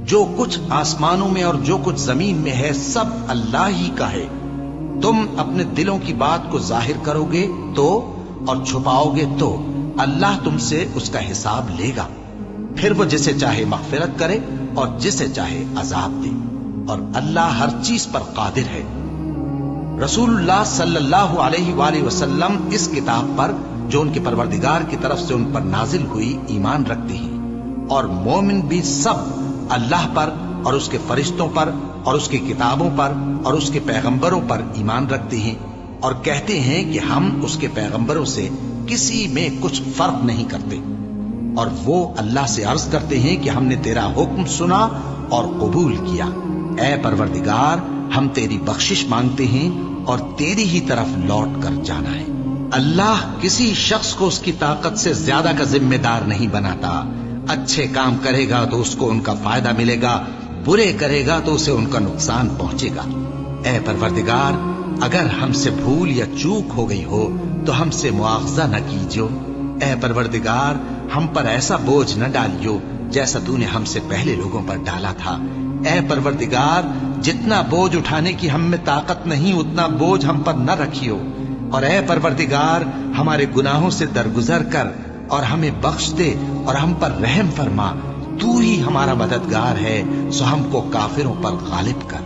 جو کچھ آسمانوں میں اور جو کچھ زمین میں ہے سب اللہ ہی کا ہے. تم اپنے دلوں کی بات کو ظاہر کرو گے تو اور چھپاؤ گے تو اللہ تم سے اس کا حساب لے گا. پھر وہ جسے چاہے مغفرت کرے اور جسے چاہے عذاب دے، اور اللہ ہر چیز پر قادر ہے. رسول اللہ صلی اللہ علیہ وآلہ وسلم اس کتاب پر جو ان کے پروردگار کی طرف سے ان پر نازل ہوئی ایمان رکھتے ہیں، اور مومن بھی سب اللہ پر اور اس کے فرشتوں پر اور اس کی کتابوں پر اور اس کے پیغمبروں پر ایمان رکھتے ہیں، اور کہتے ہیں کہ ہم اس کے پیغمبروں سے کسی میں کچھ فرق نہیں کرتے. اور وہ اللہ سے عرض کرتے ہیں کہ ہم نے تیرا حکم سنا اور قبول کیا. اے پروردگار، ہم تیری بخشش مانگتے ہیں اور تیری ہی طرف لوٹ کر جانا ہے. اللہ کسی شخص کو اس کی طاقت سے زیادہ کا ذمہ دار نہیں بناتا. اچھے کام کرے گا تو اس کو ان کا فائدہ ملے گا، برے کرے گا تو اسے ان کا نقصان پہنچے گا. اے پروردگار، اگر ہم سے بھول یا چوک ہو گئی ہو تو ہم سے مواخذہ نہ کیجو. اے پروردگار، ہم پر ایسا بوجھ نہ ڈالیو جیسا تو نے ہم سے پہلے لوگوں پر ڈالا تھا. اے پروردگار، جتنا بوجھ اٹھانے کی ہم میں طاقت نہیں اتنا بوجھ ہم پر نہ رکھیو. اور اے پروردگار، ہمارے گناہوں سے درگزر کر اور ہمیں بخش دے اور ہم پر رحم فرما. تو ہی ہمارا مددگار ہے، سو ہم کو کافروں پر غالب کر.